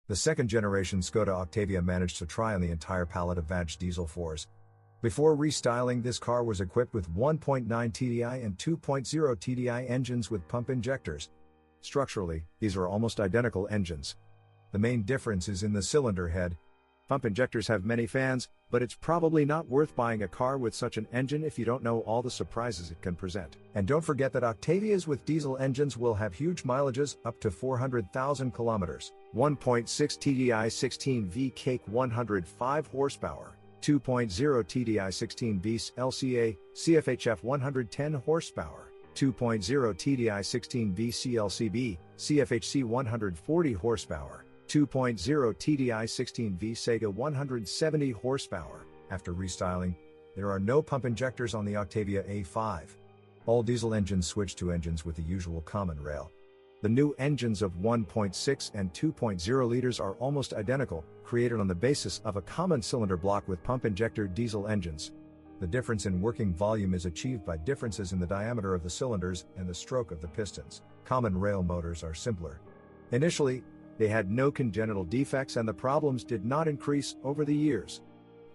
The second-generation Skoda Octavia managed to try on the entire palette of VAG diesel 4s. Before restyling, this car was equipped with 1.9 TDI and 2.0 TDI engines with pump injectors. Structurally, these are almost identical engines. The main difference is in the cylinder head. Pump injectors have many fans, but it's probably not worth buying a car with such an engine if you don't know all the surprises it can present. And don't forget that Octavias with diesel engines will have huge mileages, up to 400,000 kilometers. 1.6 TDI 16V CAYC 105 horsepower. 2.0 TDI 16V SLCA, CFHF 110 horsepower. 2.0 TDI 16V CLCB, CFHC 140 horsepower. 2.0 TDI 16V CEGA 170 horsepower. After restyling, there are no pump injectors on the Octavia A5. All diesel engines switch to engines with the usual common rail. The new engines of 1.6 and 2.0 liters are almost identical, created on the basis of a common cylinder block with pump injector diesel engines. The difference in working volume is achieved by differences in the diameter of the cylinders and the stroke of the pistons. Common rail motors are simpler. Initially, they had no congenital defects and the problems did not increase over the years.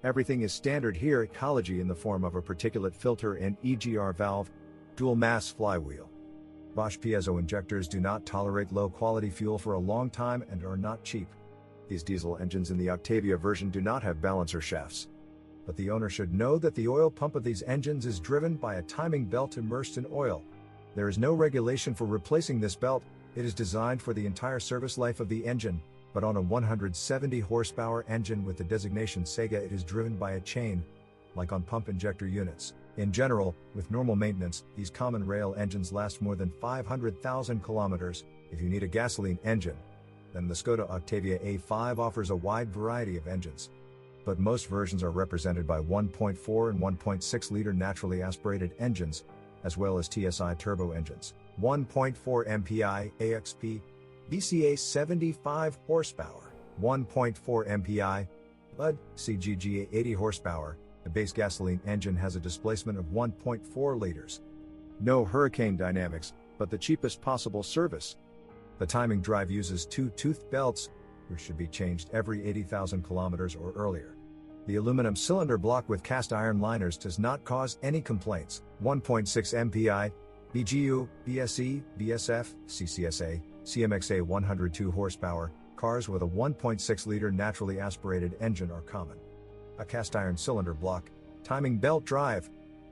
Everything is standard here at CAYC in the form of a particulate filter and EGR valve, dual mass flywheel. Bosch piezo injectors do not tolerate low-quality fuel for a long time and are not cheap. These diesel engines in the Octavia version do not have balancer shafts. But the owner should know that the oil pump of these engines is driven by a timing belt immersed in oil. There is no regulation for replacing this belt. It is designed for the entire service life of the engine, but on a 170 horsepower engine with the designation CEGA, it is driven by a chain, like on pump injector units. In general, with normal maintenance, these common rail engines last more than 500,000 kilometers. If you need a gasoline engine, then the Skoda Octavia A5 offers a wide variety of engines. But most versions are represented by 1.4 and 1.6 liter naturally aspirated engines, as well as TSI turbo engines. 1.4 MPI AXP, BCA 75 horsepower, 1.4 MPI, BUD, CGGA 80 horsepower. The base gasoline engine has a displacement of 1.4 liters. No hurricane dynamics, but the cheapest possible service. The timing drive uses two toothed belts, which should be changed every 80,000 kilometers or earlier. The aluminum cylinder block with cast iron liners does not cause any complaints. 1.6 MPI, BGU, BSE, BSF, CCSA, CMXA 102 horsepower. Cars with a 1.6 liter naturally aspirated engine are common. A cast iron cylinder block, timing belt drive,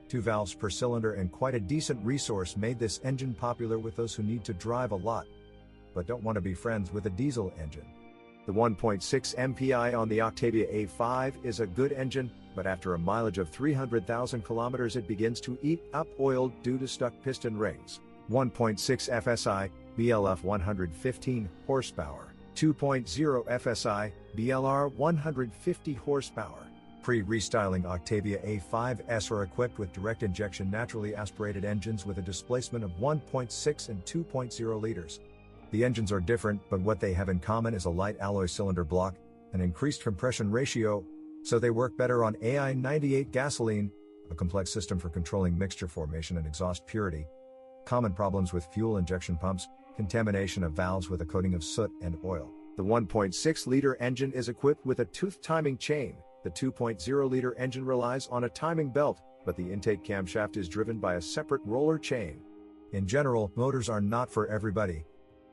2 valves per cylinder and quite a decent resource made this engine popular with those who need to drive a lot, but don't want to be friends with a diesel engine. The 1.6 MPI on the Octavia A5 is a good engine, but after a mileage of 300,000 kilometers it begins to eat up oil due to stuck piston rings. 1.6 FSI, BLF 115 horsepower, 2.0 FSI, BLR 150 horsepower. Pre-restyling Octavia A5s are equipped with direct injection naturally aspirated engines with a displacement of 1.6 and 2.0 liters. The engines are different, but what they have in common is a light alloy cylinder block, an increased compression ratio, so they work better on AI98 gasoline, a complex system for controlling mixture formation and exhaust purity. Common problems with fuel injection pumps, contamination of valves with a coating of soot and oil. The 1.6 liter engine is equipped with a tooth timing chain. The 2.0 liter engine relies on a timing belt, but the intake camshaft is driven by a separate roller chain. In general, motors are not for everybody.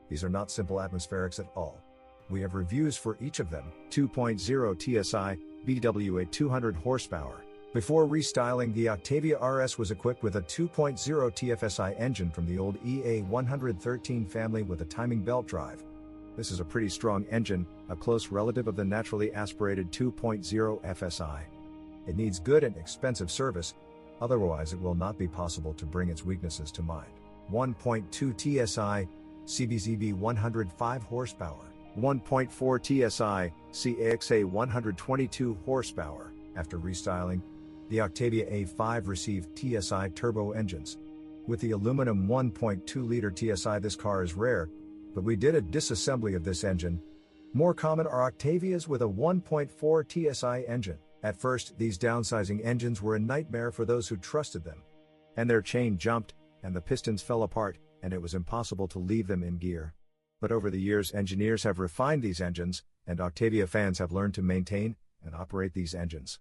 These are not simple atmospherics at all. We have reviews for each of them. 2.0 TSI, BWA 200 horsepower. Before restyling, the Octavia RS was equipped with a 2.0 TFSI engine from the old EA113 family with a timing belt drive. This is a pretty strong engine, a close relative of the naturally aspirated 2.0 FSI. It needs good and expensive service, otherwise it will not be possible to bring its weaknesses to mind. 1.2 TSI, CBZB 105 horsepower. 1.4 TSI, CAXA 122 horsepower. After restyling, the Octavia A5 received TSI turbo engines. With the aluminum 1.2 liter TSI, this car is rare, but we did a disassembly of this engine. More common are Octavias with a 1.4 TSI engine. At first, these downsizing engines were a nightmare for those who trusted them. And their chain jumped, and the pistons fell apart, and it was impossible to leave them in gear. But over the years, engineers have refined these engines, and Octavia fans have learned to maintain and operate these engines.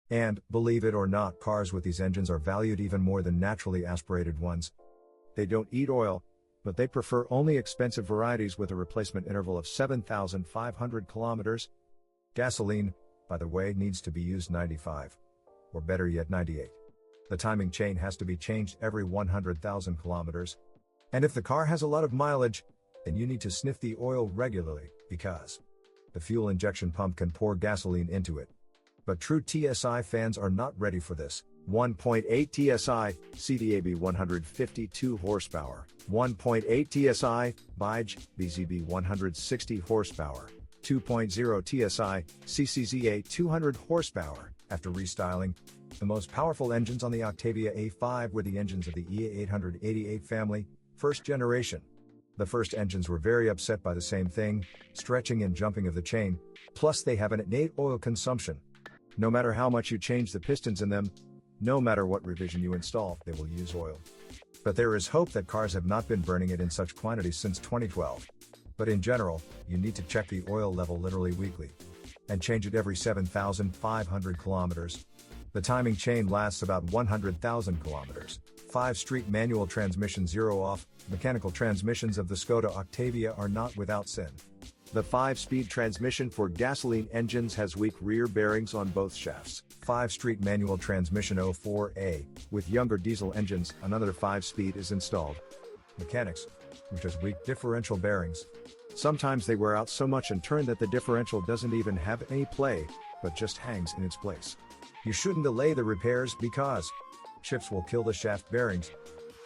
And, believe it or not, cars with these engines are valued even more than naturally aspirated ones. They don't eat oil, but they prefer only expensive varieties with a replacement interval of 7,500 kilometers. Gasoline, by the way, needs to be used 95. Or better yet 98. The timing chain has to be changed every 100,000 kilometers. And if the car has a lot of mileage, then you need to sniff the oil regularly, because the fuel injection pump can pour gasoline into it. But true TSI fans are not ready for this. 1.8 TSI, CDAB 152 horsepower, 1.8 TSI, CBZB 160 horsepower, 2.0 TSI, CCZA 200 horsepower. After restyling, the most powerful engines on the Octavia A5 were the engines of the E888 family, first generation. The first engines were very upset by the same thing, stretching and jumping of the chain, plus they have an innate oil consumption. No matter how much you change the pistons in them, no matter what revision you install, they will use oil. But there is hope that cars have not been burning it in such quantities since 2012. But in general, you need to check the oil level literally weekly. And change it every 7,500 kilometers. The timing chain lasts about 100,000 kilometers. 5-street manual transmission 0 off, mechanical transmissions of the Skoda Octavia are not without sin. The 5-speed transmission for gasoline engines has weak rear bearings on both shafts. 5-street manual transmission 04A, with younger diesel engines, another 5-speed is installed. Mechanics, which has weak differential bearings. Sometimes they wear out so much in turn that the differential doesn't even have any play, but just hangs in its place. You shouldn't delay the repairs because chips will kill the shaft bearings.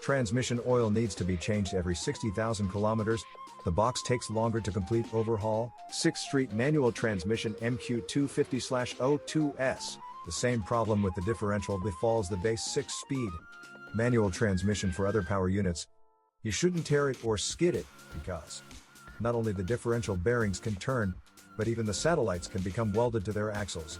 Transmission oil needs to be changed every 60,000 kilometers. The box takes longer to complete overhaul. 6-street manual transmission MQ250/02S. The same problem with the differential befalls the base 6-speed manual transmission for other power units. You shouldn't tear it or skid it, because not only the differential bearings can turn, but even the satellites can become welded to their axles.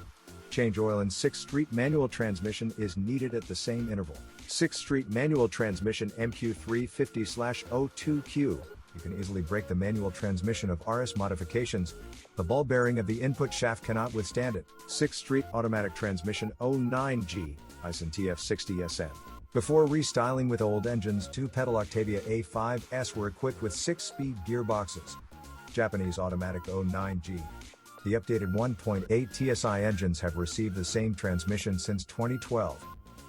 Change oil in 6-street manual transmission is needed at the same interval. 6-street manual transmission MQ350/02Q. You can easily break the manual transmission of RS modifications. The ball bearing of the input shaft cannot withstand it. 6-street automatic transmission 09G, ISIN TF60SN. Before restyling with old engines, 2-pedal Octavia A5s were equipped with 6-speed gearboxes. Japanese automatic 09G. The updated 1.8 TSI engines have received the same transmission since 2012.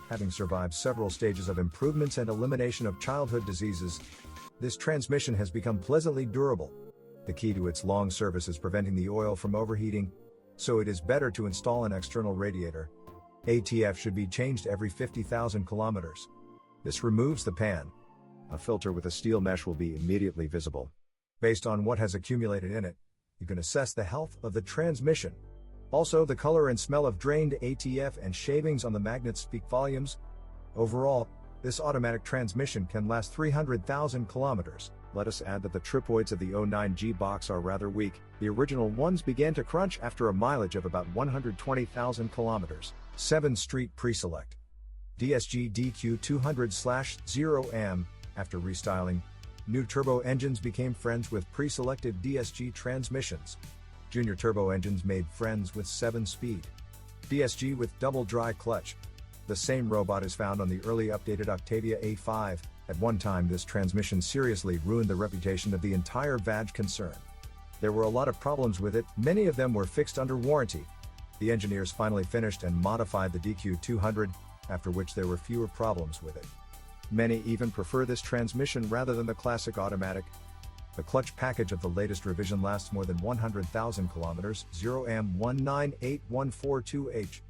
Having survived several stages of improvements and elimination of childhood diseases, this transmission has become pleasantly durable. The key to its long service is preventing the oil from overheating, so it is better to install an external radiator. ATF should be changed every 50,000 kilometers. This removes the pan. A filter with a steel mesh will be immediately visible. Based on what has accumulated in it, you can assess the health of the transmission. Also, the color and smell of drained ATF and shavings on the magnets speak volumes. Overall, this automatic transmission can last 300,000 kilometers. Let us add that the tripoids of the 09G box are rather weak. The original ones began to crunch after a mileage of about 120,000 kilometers. 7-street pre-select. DSG DQ 200/0M. After restyling, new turbo engines became friends with pre-selected DSG transmissions. Junior turbo engines made friends with 7-speed. DSG with double dry clutch. The same robot is found on the early updated Octavia A5. At one time, this transmission seriously ruined the reputation of the entire VAG concern. There were a lot of problems with it, many of them were fixed under warranty. The engineers finally finished and modified the DQ200, after which there were fewer problems with it. Many even prefer this transmission rather than the classic automatic. The clutch package of the latest revision lasts more than 100,000 kilometers, 0M198142H.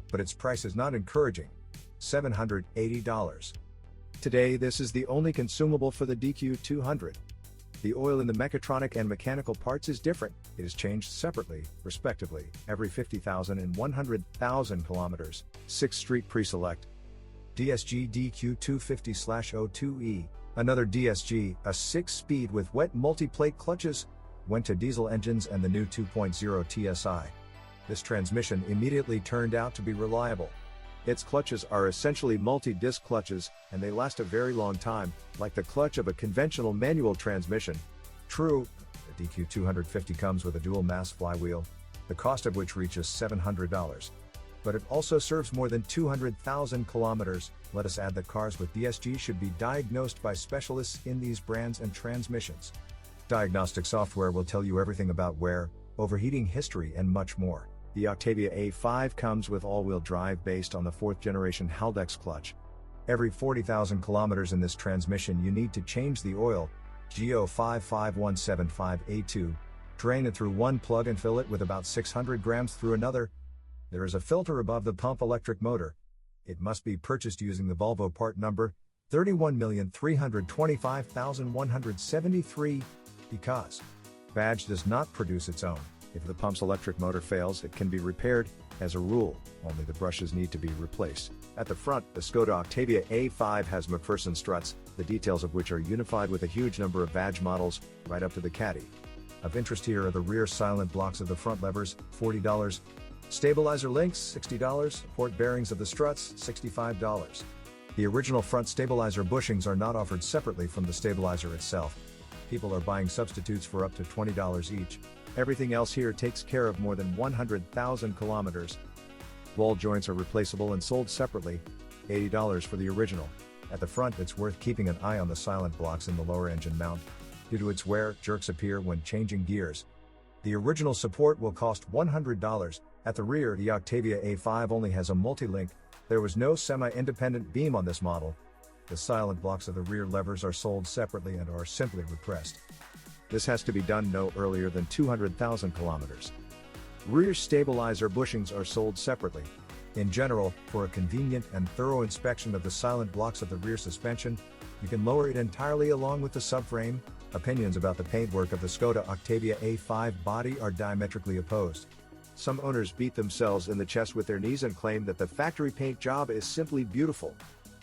But its price is not encouraging. $780. Today, this is the only consumable for the DQ200. The oil in the mechatronic and mechanical parts is different. It is changed separately, respectively, every 50,000 and 100,000 kilometers. 6-street pre-select. DSG DQ250/02E. Another DSG, a 6-speed with wet multi-plate clutches, went to diesel engines and the new 2.0 TSI. This transmission immediately turned out to be reliable. Its clutches are essentially multi-disc clutches, and they last a very long time, like the clutch of a conventional manual transmission. True, The DQ250 comes with a dual-mass flywheel, the cost of which reaches $700. But it also serves more than 200,000 kilometers. Let us add that cars with DSG should be diagnosed by specialists in these brands and transmissions. Diagnostic software will tell you everything about wear, overheating history and much more. The Octavia A5 comes with all-wheel drive based on the 4th generation Haldex clutch. Every 40,000 kilometers in this transmission you need to change the oil, GO55175A2, drain it through one plug and fill it with about 600 grams through another. There is a filter above the pump electric motor. It must be purchased using the Volvo part number 31,325,173 because Badge does not produce its own. If the pump's electric motor fails, it can be repaired. As a rule, only the brushes need to be replaced. At the front, the Skoda Octavia A5 has McPherson struts, the details of which are unified with a huge number of Badge models, right up to the caddy. Of interest here are the rear silent blocks of the front levers, $40. Stabilizer links, $60. Support bearings of the struts, $65. The original front stabilizer bushings are not offered separately from the stabilizer itself. People are buying substitutes for up to $20 each. Everything else here takes care of more than 100,000 kilometers. Ball joints are replaceable and sold separately, $80 for the original. At the front, it's worth keeping an eye on the silent blocks in the lower engine mount. Due to its wear, jerks appear when changing gears. The original support will cost $100. At the rear, the Octavia A5 only has a multi-link. There was no semi-independent beam on this model. The silent blocks of the rear levers are sold separately and are simply repressed. This has to be done no earlier than 200,000 kilometers. Rear stabilizer bushings are sold separately. In general, for a convenient and thorough inspection of the silent blocks of the rear suspension, you can lower it entirely along with the subframe. Opinions about the paintwork of the Skoda Octavia A5 body are diametrically opposed. Some owners beat themselves in the chest with their knees and claim that the factory paint job is simply beautiful.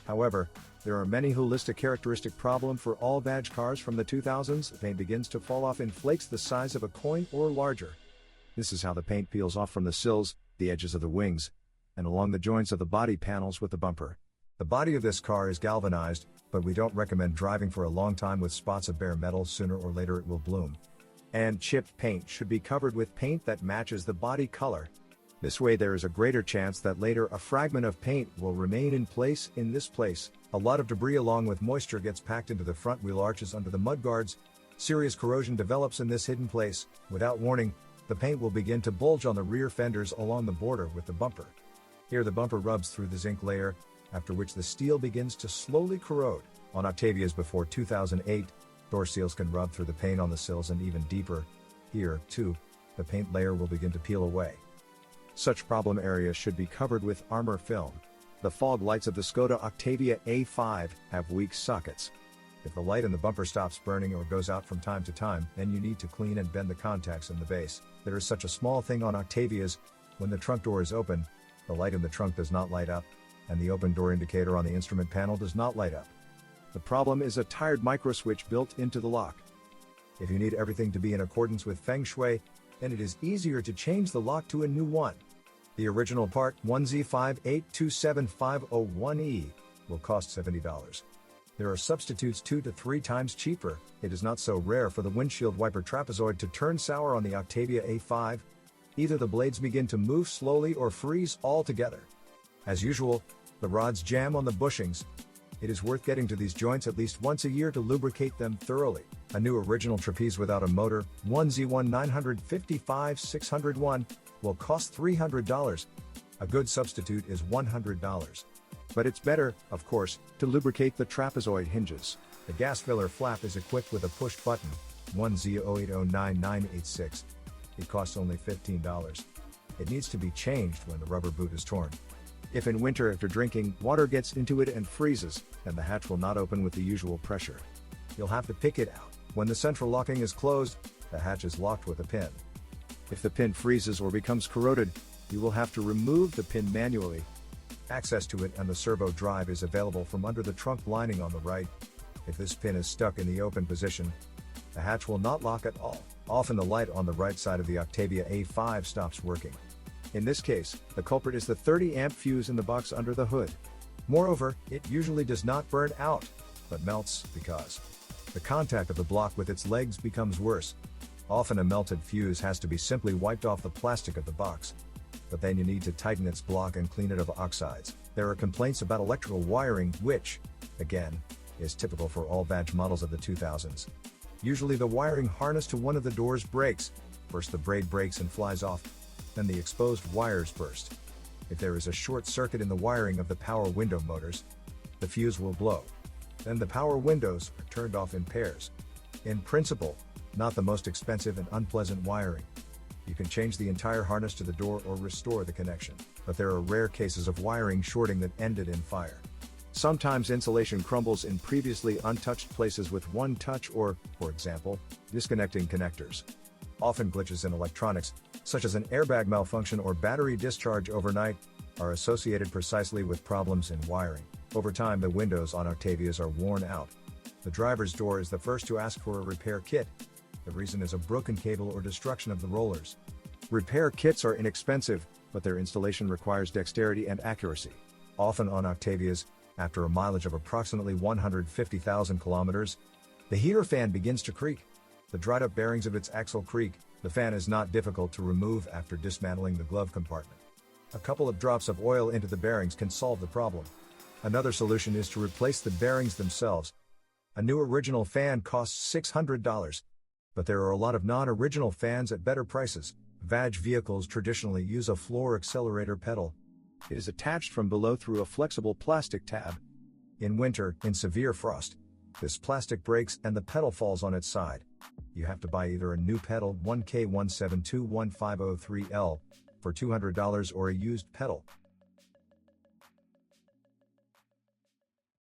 However, there are many who list a characteristic problem for all Badge cars from the 2000s. The paint begins to fall off in flakes the size of a coin or larger. This is how the paint peels off from the sills, the edges of the wings, and along the joints of the body panels with the bumper. The body of this car is galvanized, but we don't recommend driving for a long time with spots of bare metal. Sooner or later it will bloom. And chipped paint should be covered with paint that matches the body color. This way there is a greater chance that later a fragment of paint will remain in place. In this place, a lot of debris along with moisture gets packed into the front wheel arches under the mudguards. Serious corrosion develops in this hidden place. Without warning, the paint will begin to bulge on the rear fenders along the border with the bumper. Here the bumper rubs through the zinc layer, after which the steel begins to slowly corrode. On Octavias before 2008, door seals can rub through the paint on the sills and even deeper. Here, too, the paint layer will begin to peel away. Such problem areas should be covered with armor film. The fog lights of the Skoda Octavia A5 have weak sockets. If the light in the bumper stops burning or goes out from time to time, then you need to clean and bend the contacts in the base. There is such a small thing on Octavias. When the trunk door is open, the light in the trunk does not light up, and the open door indicator on the instrument panel does not light up. The problem is a tired microswitch built into the lock. If you need everything to be in accordance with Feng Shui, then it is easier to change the lock to a new one. The original part 1Z5827501E will cost $70. There are substitutes 2 to 3 times cheaper. It is not so rare for the windshield wiper trapezoid to turn sour on the Octavia A5. Either the blades begin to move slowly or freeze altogether. As usual, the rods jam on the bushings. It is worth getting to these joints at least once a year to lubricate them thoroughly. A new original trapeze without a motor, 1Z1955601, will cost $300. A good substitute is $100. But it's better, of course, to lubricate the trapezoid hinges. The gas filler flap is equipped with a push button, 1Z0809986. It costs only $15. It needs to be changed when the rubber boot is torn. If in winter after drinking, water gets into it and freezes, then the hatch will not open with the usual pressure. You'll have to pick it out. When the central locking is closed, the hatch is locked with a pin. If the pin freezes or becomes corroded, you will have to remove the pin manually. Access to it and the servo drive is available from under the trunk lining on the right. If this pin is stuck in the open position, the hatch will not lock at all. Often the light on the right side of the Octavia A5 stops working. In this case, the culprit is the 30-amp fuse in the box under the hood. Moreover, it usually does not burn out, but melts because the contact of the block with its legs becomes worse. Often a melted fuse has to be simply wiped off the plastic of the box. But then you need to tighten its block and clean it of oxides. There are complaints about electrical wiring, which, again, is typical for all badge models of the 2000s. Usually the wiring harness to one of the doors breaks. First the braid breaks and flies off, then the exposed wires burst. If there is a short circuit in the wiring of the power window motors, the fuse will blow. Then the power windows are turned off in pairs. In principle, not the most expensive and unpleasant wiring. You can change the entire harness to the door or restore the connection, but there are rare cases of wiring shorting that ended in fire. Sometimes insulation crumbles in previously untouched places with one touch or, for example, disconnecting connectors. Often glitches in electronics, such as an airbag malfunction or battery discharge overnight, are associated precisely with problems in wiring. Over time the windows on Octavias are worn out. The driver's door is the first to ask for a repair kit. The reason is a broken cable or destruction of the rollers. Repair kits are inexpensive, but their installation requires dexterity and accuracy. Often on Octavias, after a mileage of approximately 150,000 kilometers, the heater fan begins to creak. The dried up bearings of its axle creak. The fan is not difficult to remove after dismantling the glove compartment. A couple of drops of oil into the bearings can solve the problem. Another solution is to replace the bearings themselves. A new original fan costs $600. But there are a lot of non-original fans at better prices. VAG vehicles traditionally use a floor accelerator pedal. It is attached from below through a flexible plastic tab. In winter, in severe frost, this plastic breaks and the pedal falls on its side. You have to buy either a new pedal 1K1721503L for $200 or a used pedal